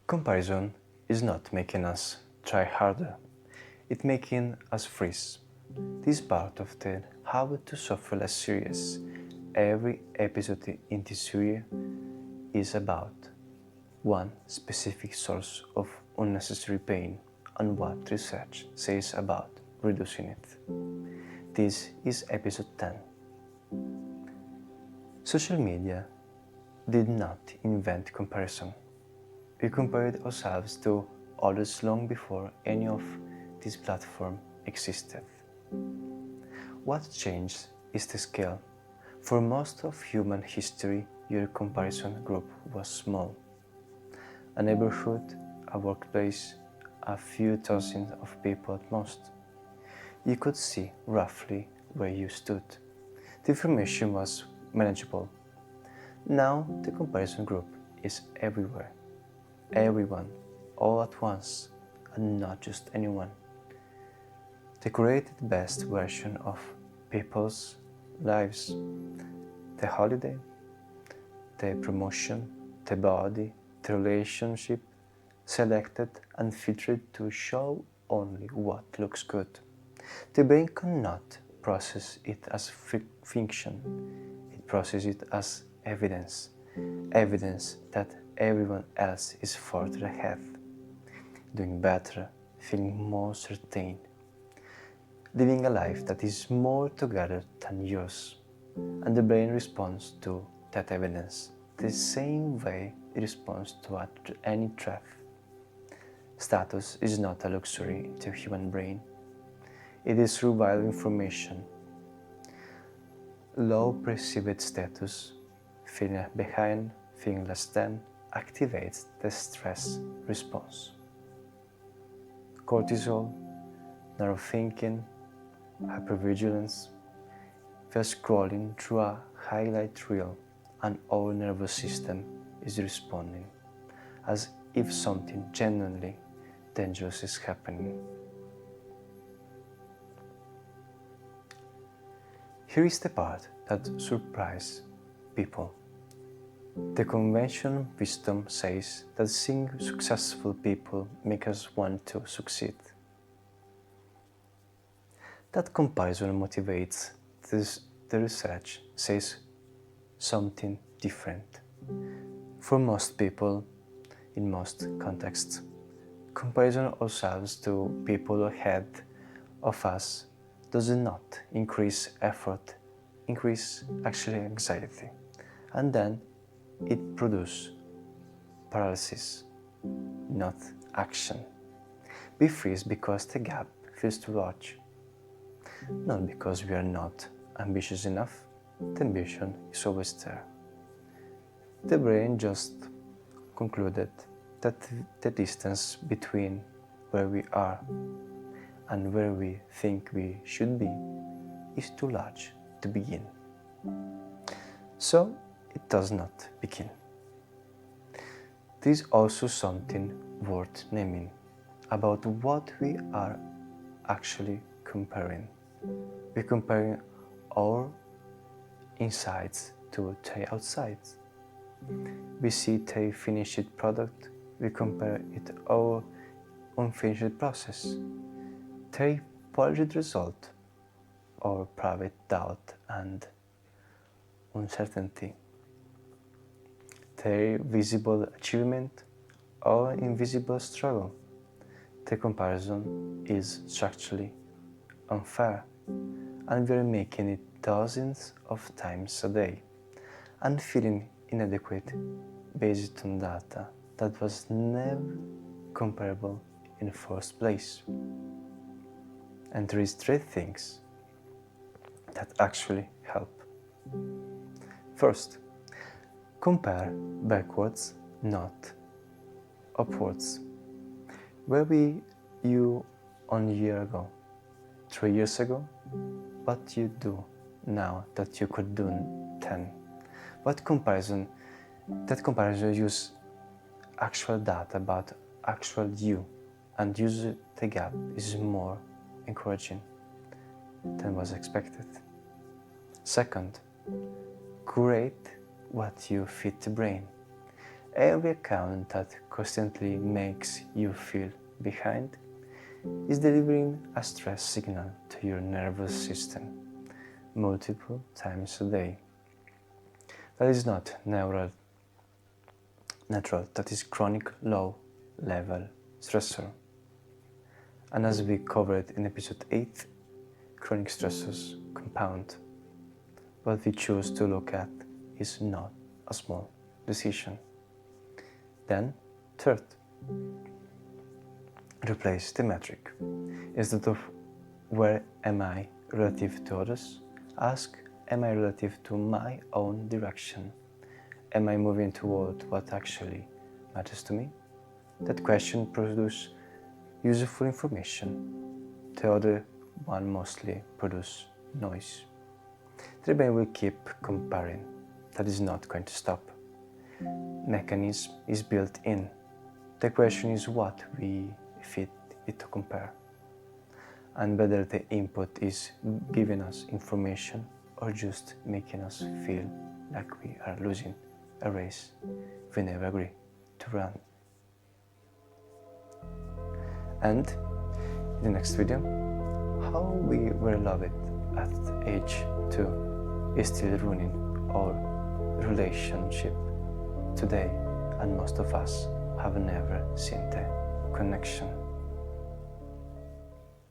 Comparison is not making us try harder, it's making us freeze. This part of the How to Suffer Less series. Every episode in this series is about one specific source of unnecessary pain and what research says about reducing it. This is episode 10. Social media did not invent comparison. We compared ourselves to others long before any of these platforms existed. What changed is the scale. For most of human history, your comparison group was small. A neighborhood, a workplace, a few dozen of people at most. You could see roughly where you stood. The information was manageable. Now the comparison group is everywhere. Everyone, all at once, and not just anyone. The created best version of people's lives. The holiday, the promotion, the body, the relationship, selected and filtered to show only what looks good. The brain cannot process it as fiction. It processes it as evidence. Evidence that everyone else is further ahead, doing better, feeling more certain, living a life that is more together than yours. And the brain responds to that evidence the same way it responds to any threat. Status is not a luxury to human brain. It is survival information. Low perceived status, feeling behind, feeling less than, activates the stress response. Cortisol, narrow thinking, hypervigilance. We are scrolling through a highlight reel and our nervous system is responding as if something genuinely dangerous is happening. Here is the part that surprises people. The conventional wisdom says that seeing successful people makes us want to succeed. That comparison motivates. The research says something different. For most people, in most contexts, comparison ourselves to people ahead of us does not increase effort, increase actually anxiety, and then it produces paralysis, not action. We freeze because the gap feels too large, not because we are not ambitious enough. The ambition is always there. The brain just concluded that the distance between where we are and where we think we should be is too large to begin. So it does not begin. There is also something worth naming about what we are actually comparing. We're comparing our insides to their outsides. We see their finished product, we compare it to our unfinished process. Their polished result, our private doubt and uncertainty. Their visible achievement, our invisible struggle. The comparison is structurally unfair, and we are making it dozens of times a day and feeling inadequate based on data that was never comparable in the first place. And there is three things that actually help. First, compare backwards, not upwards. Where were you 1 year ago, 3 years ago? What you do now that you could do 10? That comparison use actual data about actual you and use the gap is more encouraging than was expected. Second, curate what you feed the brain. Every account that constantly makes you feel behind is delivering a stress signal to your nervous system multiple times a day. That is not natural, that is chronic low-level stressor. And as we covered in episode 8, chronic stressors compound. What we choose to look at is not a small decision. Then, third, replace the metric. Instead of where am I relative to others, ask, am I relative to my own direction? Am I moving toward what actually matters to me? That question produces useful information. The other one mostly produces noise. The brain will keep comparing. That is not going to stop. Mechanism is built in. The question is what we feed it to compare. And whether the input is giving us information or just making us feel like we are losing a race we never agree to run. And in the next video, how we were loved at age 2 is still ruining our relationship today, and most of us have never seen the connection.